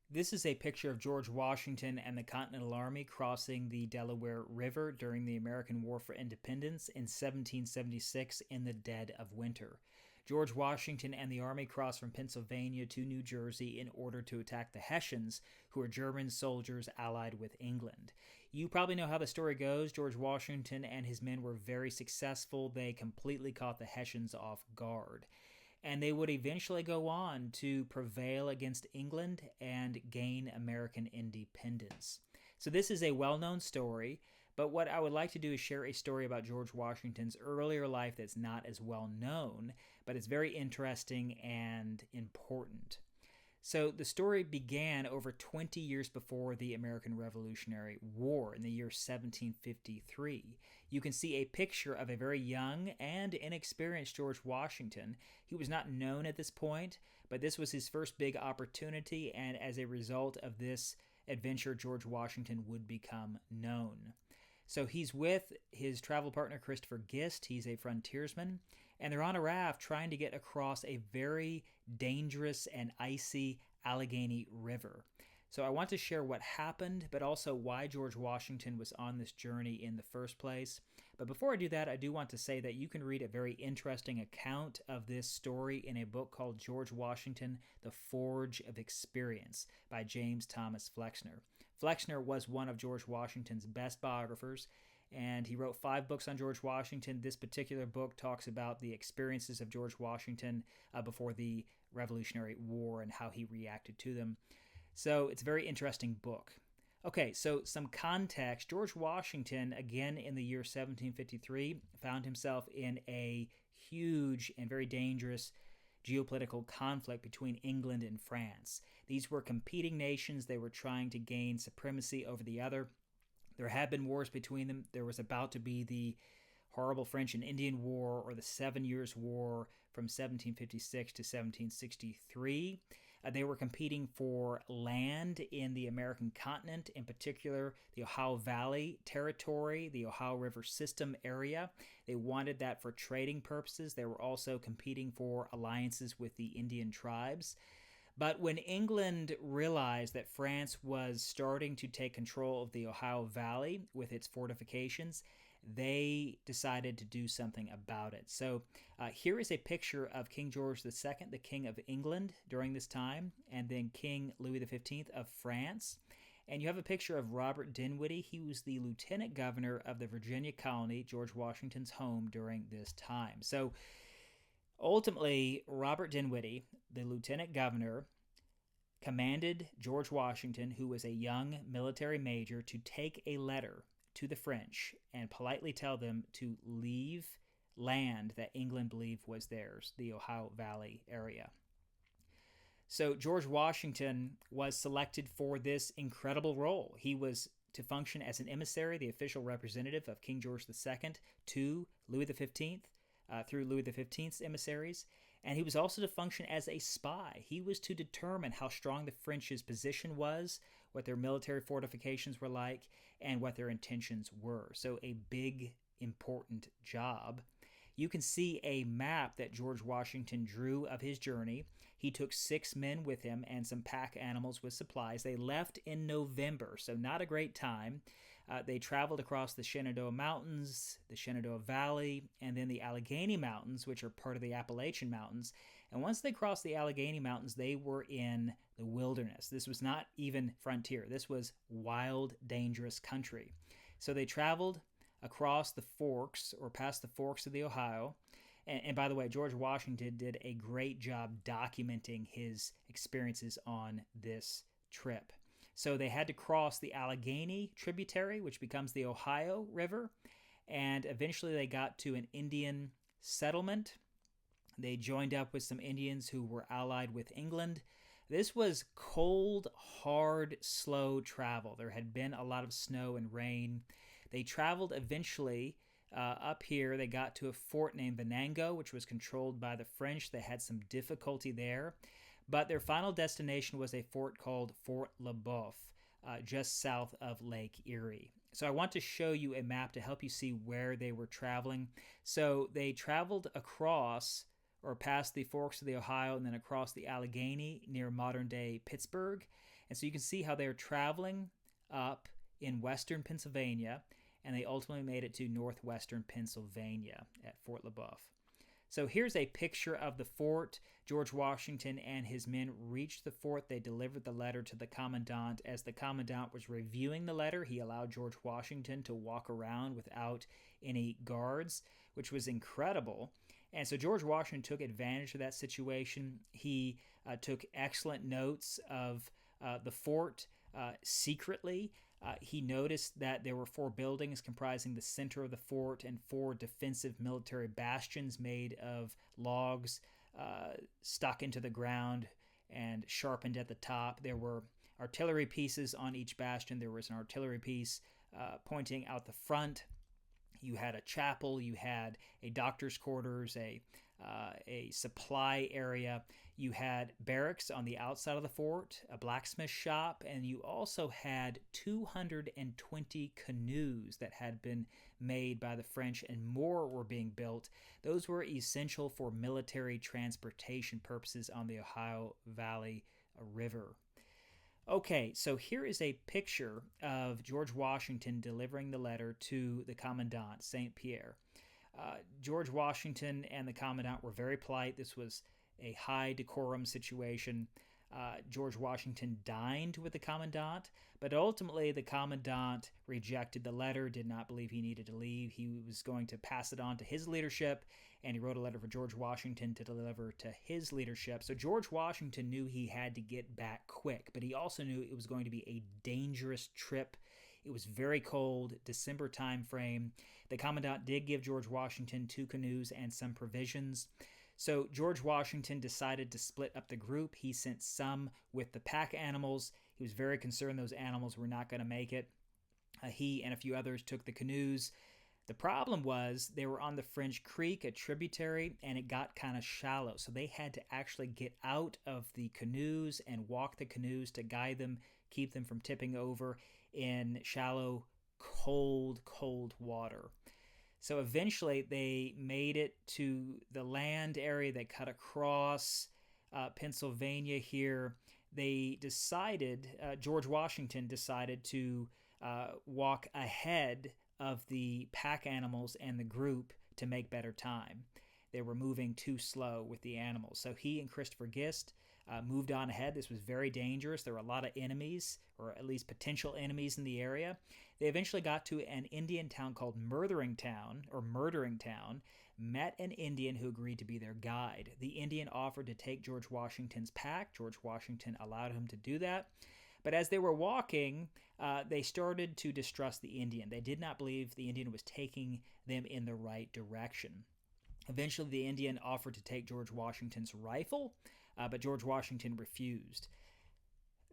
This is a picture of George Washington and the Continental Army crossing the Delaware River during the American War for Independence in 1776 in the dead of winter. George Washington and the army crossed from Pennsylvania to New Jersey in order to attack the Hessians, who were German soldiers allied with England. You probably know how the story goes. George Washington and his men were very successful. They completely caught the Hessians off guard, and they would eventually go on to prevail against England and gain American independence. So this is a well-known story, but what I would like to do is share a story about George Washington's earlier life that's not as well known, but it's very interesting and important. So the story began over 20 years before the American Revolutionary War in the year 1753. You can see a picture of a very young and inexperienced George Washington. He was not known at this point, but this was his first big opportunity, and as a result of this adventure, George Washington would become known. So he's with his travel partner, Christopher Gist. He's a frontiersman, and they're on a raft trying to get across a very dangerous and icy Allegheny River. So I want to share what happened, but also why George Washington was on this journey in the first place. But before I do that, I do want to say that you can read a very interesting account of this story in a book called George Washington, The Forge of Experience by James Thomas Flexner. Flexner was one of George Washington's best biographers, and he wrote 5 books on George Washington. This particular book talks about the experiences of George Washington before the Revolutionary War and how he reacted to them. So it's a very interesting book. Okay, so some context. George Washington, again in the year 1753, found himself in a huge and very dangerous geopolitical conflict between England and France. These were competing nations. They were trying to gain supremacy over the other. There had been wars between them. There was about to be the horrible French and Indian War, or the 7 Years' War from 1756 to 1763. They were competing for land in the American continent, in particular the Ohio Valley territory, the Ohio River system area. They wanted that for trading purposes. They were also competing for alliances with the Indian tribes. But when England realized that France was starting to take control of the Ohio Valley with its fortifications, they decided to do something about it. So here is a picture of King George II, the King of England during this time, and then King Louis XV of France. And you have a picture of Robert Dinwiddie. He was the lieutenant governor of the Virginia colony, George Washington's home during this time. So ultimately, Robert Dinwiddie, the lieutenant governor, commanded George Washington, who was a young military major, to take a letter to the French and politely tell them to leave land that England believed was theirs, the Ohio Valley area. So George Washington was selected for this incredible role. He was to function as an emissary, the official representative of King George II to Louis XV, through Louis XV's emissaries, and he was also to function as a spy. He was to determine how strong the French's position was, what their military fortifications were like, and what their intentions were. So a big, important job. You can see a map that George Washington drew of his journey. He took 6 men with him and some pack animals with supplies. They left in November, so not a great time. They traveled across the Shenandoah Mountains, the Shenandoah Valley, and then the Allegheny Mountains, which are part of the Appalachian Mountains. And once they crossed the Allegheny Mountains, they were in the wilderness. This was not even frontier. This was wild, dangerous country. So they traveled across the forks, or past the forks of the Ohio. And by the way, George Washington did a great job documenting his experiences on this trip. So they had to cross the Allegheny tributary, which becomes the Ohio River, and eventually they got to an Indian settlement. They joined up with some Indians who were allied with England. This was cold, hard, slow travel. There had been a lot of snow and rain. They traveled eventually up here. They got to a fort named Venango, which was controlled by the French. They had some difficulty there. But their final destination was a fort called Fort Le Boeuf, just south of Lake Erie. So I want to show you a map to help you see where they were traveling. So they traveled across, or past the forks of the Ohio and then across the Allegheny near modern-day Pittsburgh. And so you can see how they're traveling up in western Pennsylvania, and they ultimately made it to northwestern Pennsylvania at Fort LeBoeuf. So here's a picture of the fort. George Washington and his men reached the fort. They delivered the letter to the commandant. As the commandant was reviewing the letter, he allowed George Washington to walk around without any guards, which was incredible. And so George Washington took advantage of that situation. He took excellent notes of the fort secretly. He noticed that there were 4 buildings comprising the center of the fort and 4 defensive military bastions made of logs stuck into the ground and sharpened at the top. There were artillery pieces on each bastion. There was an artillery piece pointing out the front. You had a chapel, you had a doctor's quarters, a supply area. You had barracks on the outside of the fort, a blacksmith shop, and you also had 220 canoes that had been made by the French, and more were being built. Those were essential for military transportation purposes on the Ohio Valley River. Okay, so here is a picture of George Washington delivering the letter to the Commandant, St. Pierre. George Washington and the Commandant were very polite. This was a high decorum situation. George Washington dined with the Commandant, but ultimately the Commandant rejected the letter, did not believe he needed to leave. He was going to pass it on to his leadership, and he wrote a letter for George Washington to deliver to his leadership. So George Washington knew he had to get back quick, but he also knew it was going to be a dangerous trip. It was very cold, December time frame. The Commandant did give George Washington 2 canoes and some provisions. So George Washington decided to split up the group. He sent some with the pack animals. He was very concerned those animals were not going to make it. He and a few others took the canoes. The problem was they were on the French Creek, a tributary, and it got kind of shallow. So they had to actually get out of the canoes and walk the canoes to guide them, keep them from tipping over in shallow, cold water. So eventually they made it to the land area. They cut across Pennsylvania here. They decided, George Washington decided to walk ahead of the pack animals and the group to make better time. They were moving too slow with the animals. So he and Christopher Gist moved on ahead. This was very dangerous. There were a lot of enemies, or at least potential enemies in the area. They eventually got to an Indian town called Murdering Town, met an Indian who agreed to be their guide. The Indian offered to take George Washington's pack. George Washington allowed him to do that. But as they were walking, they started to distrust the Indian. They did not believe the Indian was taking them in the right direction. Eventually, the Indian offered to take George Washington's rifle, but George Washington refused.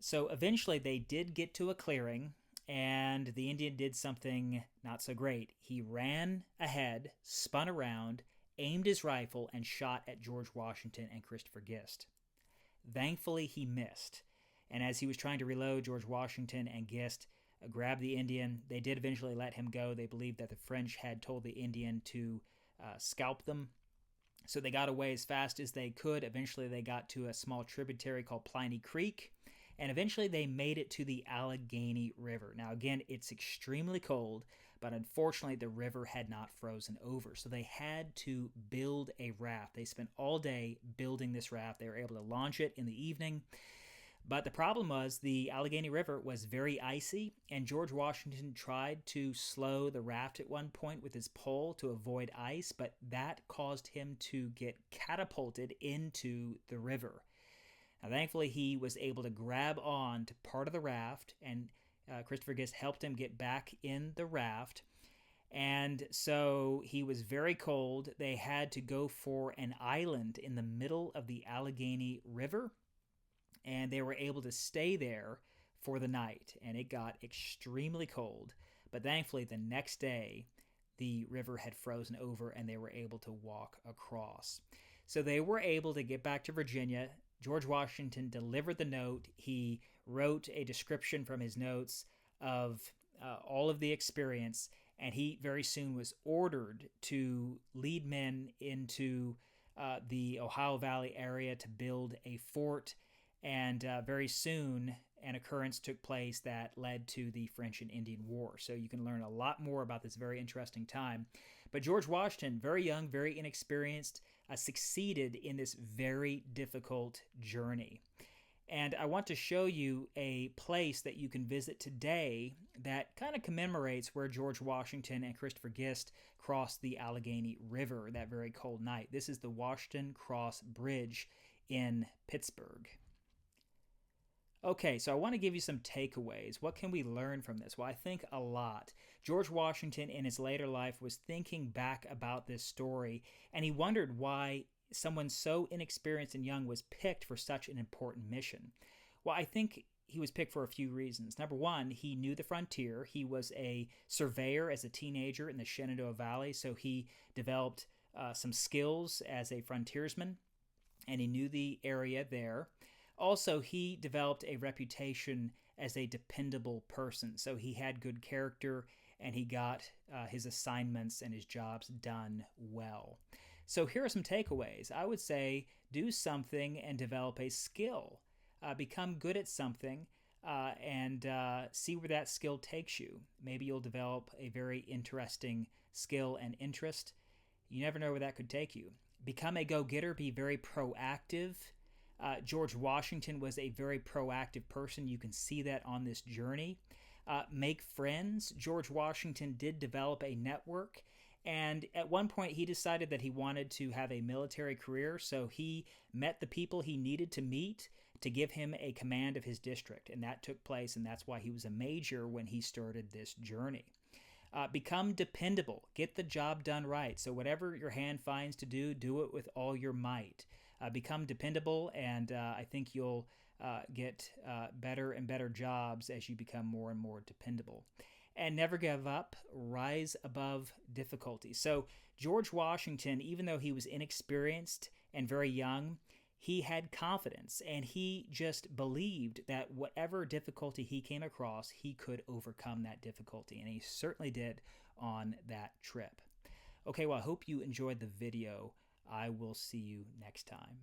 So eventually, they did get to a clearing, and the Indian did something not so great. He ran ahead, spun around, aimed his rifle, and shot at George Washington and Christopher Gist. Thankfully, he missed. And as he was trying to reload, George Washington and Gist grabbed the Indian. They did eventually let him go. They believed that the French had told the Indian to scalp them. So they got away as fast as they could. Eventually, they got to a small tributary called Piney Creek. And eventually, they made it to the Allegheny River. Now, again, it's extremely cold, but unfortunately, the river had not frozen over. So they had to build a raft. They spent all day building this raft. They were able to launch it in the evening. But the problem was the Allegheny River was very icy, and George Washington tried to slow the raft at one point with his pole to avoid ice, but that caused him to get catapulted into the river. Now, thankfully, he was able to grab on to part of the raft, and Christopher Gist helped him get back in the raft. And so he was very cold. They had to go for an island in the middle of the Allegheny River, and they were able to stay there for the night, and it got extremely cold. But thankfully, the next day, the river had frozen over, and they were able to walk across. So they were able to get back to Virginia. George Washington delivered the note. He wrote a description from his notes of all of the experience, and he very soon was ordered to lead men into the Ohio Valley area to build a fort, and very soon an occurrence took place that led to the French and Indian War. So you can learn a lot more about this very interesting time. But George Washington, very young, very inexperienced, succeeded in this very difficult journey. And I want to show you a place that you can visit today that kind of commemorates where George Washington and Christopher Gist crossed the Allegheny River that very cold night. This is the Washington Cross Bridge in Pittsburgh. Okay, so I want to give you some takeaways. What can we learn from this? Well, I think a lot. George Washington in his later life was thinking back about this story, and he wondered why someone so inexperienced and young was picked for such an important mission. Well, I think he was picked for a few reasons. Number one, he knew the frontier. He was a surveyor as a teenager in the Shenandoah Valley, so he developed some skills as a frontiersman, and he knew the area there. Also, he developed a reputation as a dependable person, so he had good character and he got his assignments and his jobs done well. So here are some takeaways. I would say do something and develop a skill. Become good at something and see where that skill takes you. Maybe you'll develop a very interesting skill and interest. You never know where that could take you. Become a go-getter. Be very proactive. George Washington was a very proactive person. You can see that on this journey. Make friends. George Washington did develop a network, and at one point he decided that he wanted to have a military career, so he met the people he needed to meet to give him a command of his district, and that took place, and that's why he was a major when he started this journey. Become dependable. Get the job done right. So whatever your hand finds to do, do it with all your might. Become dependable, and I think you'll get better and better jobs as you become more and more dependable. And never give up. Rise above difficulty. So George Washington, even though he was inexperienced and very young, he had confidence, and he just believed that whatever difficulty he came across, he could overcome that difficulty, and he certainly did on that trip. Okay, well, I hope you enjoyed the video. I will see you next time.